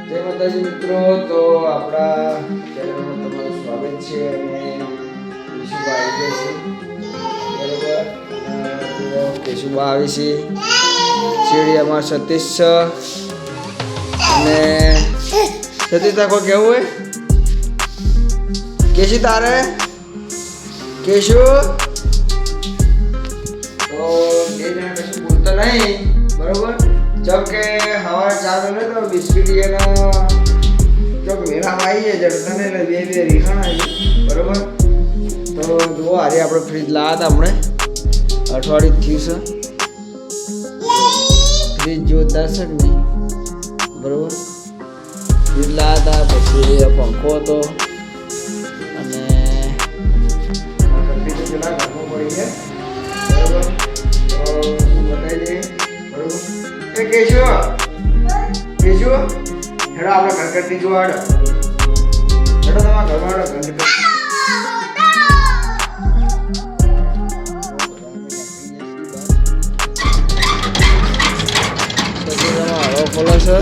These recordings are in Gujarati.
જય માતાજી મિત્રો, તો આપણા ચેનલમાં તમારું સ્વાગત છે અને કેશુબા આવી ગયા છે બરોબર. કેશુબા આવી છે, શેડિયામાં સતીશ છે અને સતીશ તાકો કેવું હોય કેશી તારે કેશુ તો એ જણા કશું બોલતા નહીં બરોબર. जब के हवा चालू है तो बिस्किट ये ना जब मेरा भाई है जड़ता ने ले बे રીખાણા આવી બરોબર. તો જો આજે આપણે ફ્રીજ લાવ્યા હતા હમણે અઠવાડિયું થયું છે. ફ્રીજ જોરદાર છે ને બરોબર. ફ્રીજ લાવ્યા હતા, પછી પંખો હતો અને પેલા ઘરમાં પડી ગયા બરોબર. તો બતાવી દઈએ બરોબર. કેશુ કેશુ હેડો આપણે ઘરકટી જોવા હેડો તમારા ઘરમાં હેડો ઘરકટી. હવા ખોલો છે,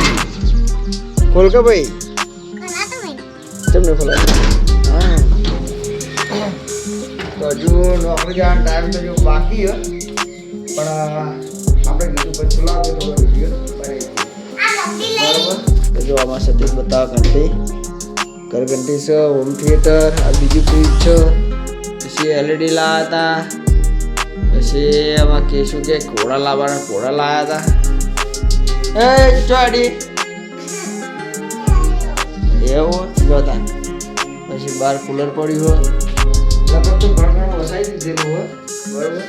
ખોલ કે ભાઈ તમને ખોલા હા. તો હજુ નોકરી જવાનો ટાઈમ તો જો બાકી છે પણ આપણે કીધું પછી લાવો તો વિડીયો બનાવી બરાબર. તો જો આમાં સતીશ બતાવવા ઘંટી છે, હોમ થિયેટર, આ બીજું ફ્રીજ છે, પછી એલઈડી લાવ્યા હતા, પછી આમાં કેશું કે ઘોડા લાવ્યા હતા. એ ચોડી એવું જોતા પછી બહાર કુલર પડ્યું હોય લગભગ તો ઘર વસાઈ દીધેલું હોય બરાબર.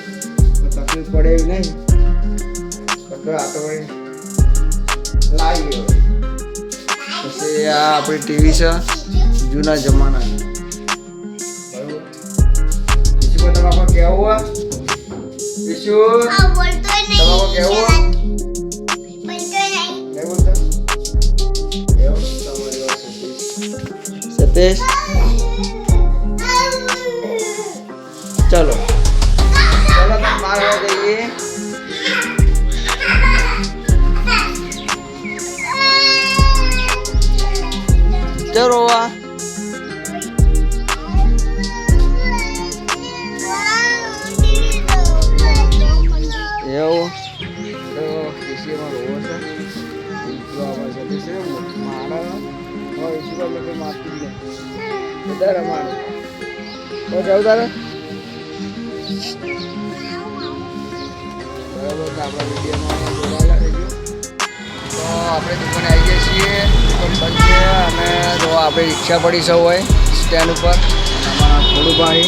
તકલીફ પડે એવી નહીં. લાવી પછી આ આપણી ટીવી છે જૂના જમાનાની બરોબર. બીજું તમારે કેવું હોય બીજું તમારે કેવું હોય નહીં બોલતા એવું તમારી વાત સતીશ. ચલો તમે બહાર જઈએ. ચલો આ એવું તો એસીમાં રોવો છે તો આવા સાથે છે મારા હવે એસીમાં લોકો મારતી જ નહીં બધા રમાડે તો જાવ તારે બરાબર. તો આપણા વિડીયોમાં જોડાયેલા રહેજો. તો આપણે દુકાને આવી ગયા છીએ, દુકાન બંધ છે અને જો આપણે રિક્ષા પડી છે હોય સ્ટેન્ડ ઉપર. અમારા ખોડુભાઈ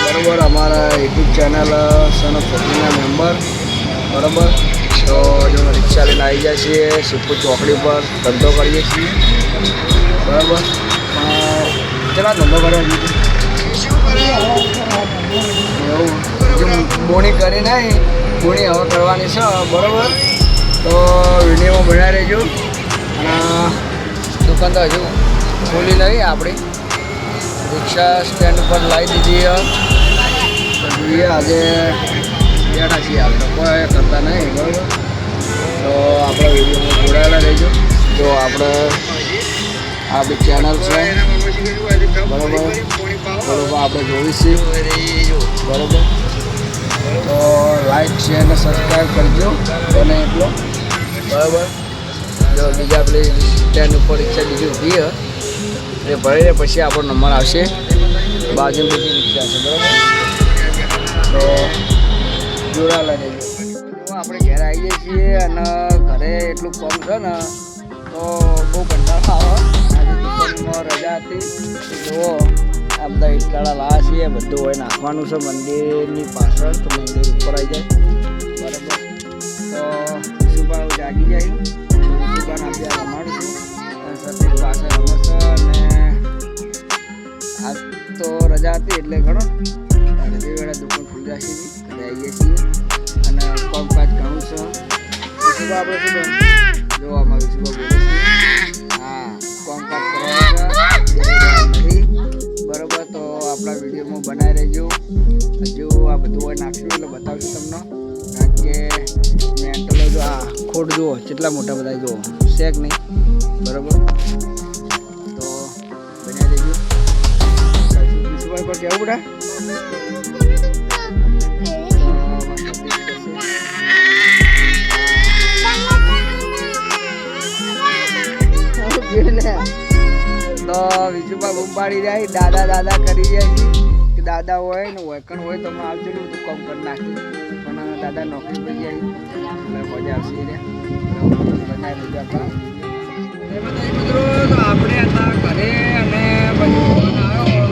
બરાબર, અમારા યુટ્યુબ ચેનલ સન ઓફ ફોર્ટીના મેમ્બર બરાબર. તો જો રિક્ષા લઈને આવી જાય છીએ, સિદ્ધપુર ચોકડી ઉપર ધંધો કરીએ છીએ બરાબર. પણ કેટલા ધંધો કર્યો એવું બોણી કરી નહીં, બોણી હવે કરવાની છે બરાબર. તો વિડીયોમાં બનાવી રહેજો. અને દુકાન તો હજુ ખોલી નહીં, આપણી રિક્ષા સ્ટેન્ડ ઉપર લાવી દીધી. તો જોઈએ આજે બેઠા છીએ આપણે, કોઈ કરતા નહીં બરાબર. તો આપણા વિડીયોમાં જોડાયેલા રહેજો. જો આપણી ચેનલ છે બરાબર આપણે જોઈશું બરાબર. તો લાઈક શેર અને સબસ્ક્રાઈબ કરજો બને એટલો બરાબર. જો બીજા પેલી સ્ટેન્ડ ઉપર રિક્ષા બીજી ઊભી એ ભરીને પછી આપણો નંબર આવશે. બાજુમાં બીજી રિક્ષા છે બરાબર. તો જોડાયેલા રહેજો. આપણે ઘરે આવીએ છીએ અને ઘરે એટલું કામ છે ને તો બહુ કંટાળો આવે. આજે દુકાનમાં રજા હતી. જુઓ આ બધા ઈટલાડા લાવ્યા છીએ, બધું હોય નાખવાનું છે મંદિરની પાછળ. તો મંદિર ઉપર આવી જાય બરાબર. તો સુબા જાગી જાય દુકાન આપણે રમાડું છું સતીશ પાછળ રમશે. અને આજ તો રજા હતી એટલે ઘણો બે વેળા દુકાન ખુલી રાખી ઘરે આવીએ છીએ અને કામકાજ ઘણું છે. સુબા આપણે શું જો આમાં સુબા બોલે છે હા કામકાજ કરવાનું નથી બરાબર. તો આપણા વિડીયોમાં બનાવી રહેજો. હજુ આ બધું હોય નાખશું એટલે બતાવશું તમને, કારણ કે મેન્ટલો જો આ ફૂટ જુઓ કેટલા મોટા બધા જુઓ શેક નહીં બરાબર. તો બન્યા દેજો વિશુભાઈ પર કેવું બધા તો વિશુભાઈ બૂમ પાડી જાય દાદા દાદા કરી જાય કે દાદા હોય ને વૈકણ હોય તો આવજો ને બધું કામ કરી નાખી પણ દાદા નોકરી કરી જાય એટલે મજા આવશે ને બનાવી લીધું આપણે હતા ઘરે અને બધું ફોન આવ્યો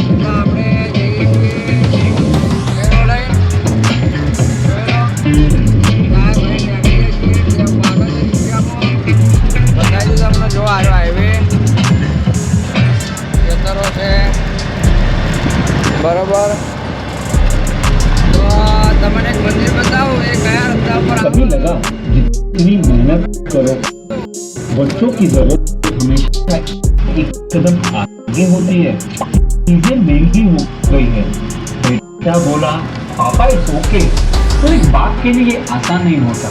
એટલે આપણે જઈએ છીએ તમને જો આવ્યો હાઈવે જતરો છે બરોબર. તો તમને એક મંદિર બતાવું એ કયા રસ્તા પર कभी लगा जितनी मेहनत करो बच्चों की जरूरत हमेशा एक कदम आगे होती है. चीजें महंगी हो गई है. बेटा बोला पापा इट्स ओके तो एक बाप के लिए ये आसान नहीं होता.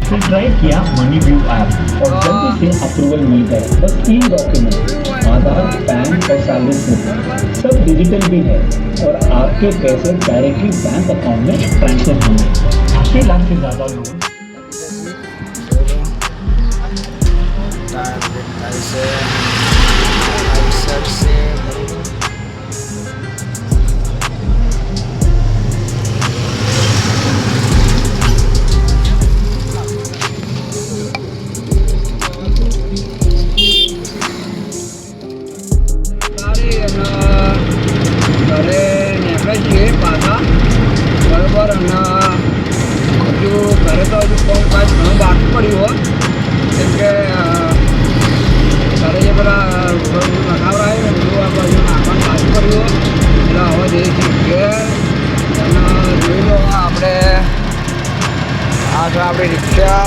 फिर ट्राई किया मनी व्यू ऐप और जल्दी से अप्रूवल मिल गया. बस 3 डॉक्यूमेंट आधार पैन और सैलरी स्लिप सब डिजिटल भी है और आपके पैसे डायरेक्टली बैंक अकाउंट में ट्रांसफर होंगे. 80 लाख से ज्यादा लोन ઘરે નીકળે છીએ પાછા બરાબર. અને હજુ ઘરે તો હજુ કામકાજ ઘણું બાકી પડ્યું હોય કેમ કે ઘરે જે પેલા નખાવરા આવે ને બધું આ બાજુ નાખવાનું બાકી પડ્યું હોય એટલે હવે જઈએ છીએ ઘેર. અને જોઈ લો આપણે આ છે આપણી રિક્ષા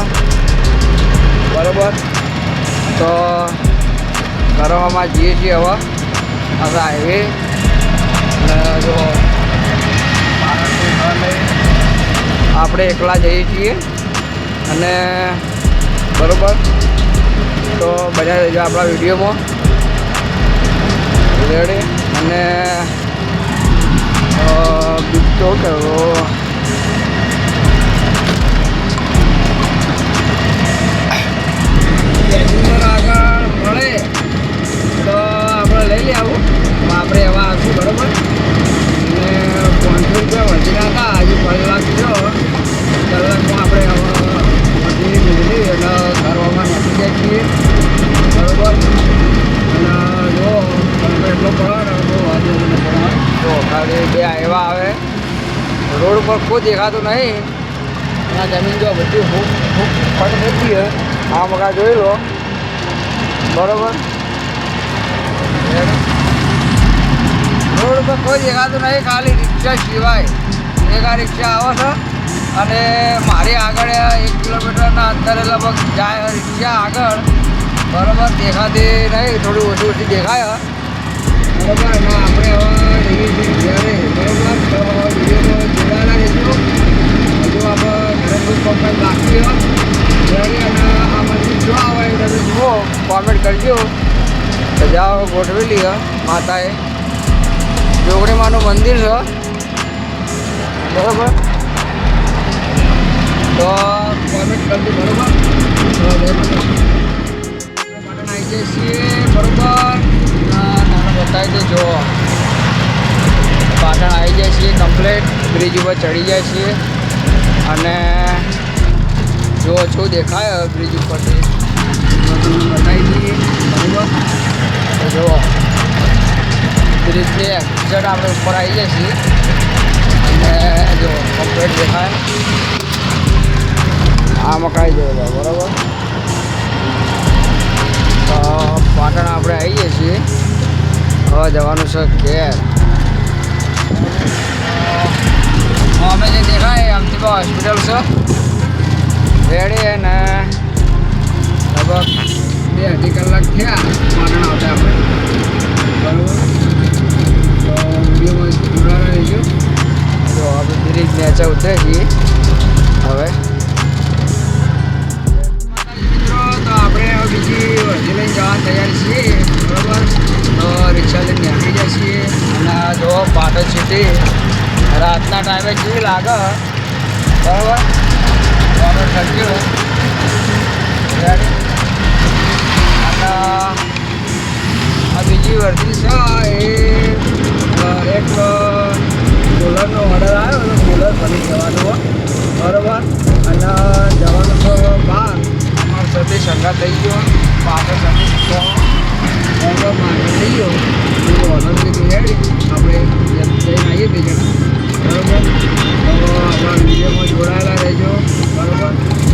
બરાબર. તો કરવામાં જઈએ છીએ હવે આપણે હાઈવે જો આપણે એકલા જઈએ છીએ અને બરાબર. તો બધા રહેજો આપણા વિડીયોમાં રેડી. અને બીજો કેવો આગળ મળે તો આપણે લઈ લઈએ આવું આપણે એવા આવશું બરાબર. અને 500 રૂપિયા વધીના હતા હજી કલાક થયો કલાકમાં આપણે વધી મેળવી એટલે કરવામાં નાખી જાય છીએ બરાબર. અને જો તમે એટલો પડે ને બહુ વાંધો મને પડે જો ખાલી 2 એવા આવે રોડ ઉપર કોઈ દેખાતું નહીં. એના જમીન જો બધી ફટ નથી આ મકા જોઈ લો બરાબર. રોડ ઉપર કોઈ દેખાતું નહીં ખાલી રિક્ષા સિવાય એક આ રિક્ષા આવે છે અને મારી આગળ 1 કિલોમીટરના અંતરે લગભગ જાય રિક્ષા આગળ બરાબર. દેખાતી નહીં થોડી ઓછી દેખાય બરાબર. અને આપણે હવે જઈએ છીએ ઘરે બરાબર. તો વિડીયોમાં જોડાયેલા રહીશું. હજુ આપણે ઘરે કોમેન્ટ બાકી હોય અને આ મંદિર જો આવે તમે જુઓ કોમેન્ટ કરજો તો જાઓ ગોઠવી લઈએ. માતાએ જોગણીમાનું મંદિર છે બરાબર. તો કોમેન્ટ કરજો બરાબર. તો પાટણ આવી જઈએ છીએ બરાબર. નાના બતાવી દેજો પાટણ આવી જાય છીએ કમ્પ્લેટ બ્રિજ ઉપર ચડી જાય છીએ અને જો શું દેખાય બ્રિજ ઉપરથી બતાવી દઈએ બરાબર. તો જુઓ બ્રિજની એક્ઝેટ આપણે ઉપર આવી જાય છીએ અને જો કમ્પ્લેટ દેખાય આ મકાઈ જોયો બરાબર. તો પાટણ આપણે આવી જઈએ છીએ. હવે જવાનું છે ઘેર. અમે જે દેખાય આમથી હોસ્પિટલ છે રેડી અને લગભગ 2-2.5 કલાક થયા પાટણ આવતા આપણે બરાબર. તો વિડીયોમાં જોડાયેલા રહીજો. તો આપણે બ્રિજ નીચે ઉતરે છીએ હવે છે રાતના ટાઈમે કેવી લાગે બરાબર ઓર્ડર કરજો રેડી અને આ બીજી વર્ધી છે એ એક કુલરનો ઓર્ડર આવ્યો તો કુલર બની જવાનો બરાબર અને જવાનું તો બહાર અમારા સાથે સંગા થઈ ગયો પાછળ સાથે બરાબર મારે થઈ ગયો ઓર્ડર લીધું રેડી આપણે જઈને આવીએ બે જણા બરાબર તો આપણા વિડીયોમાં જોડાયેલા રહેજો બરાબર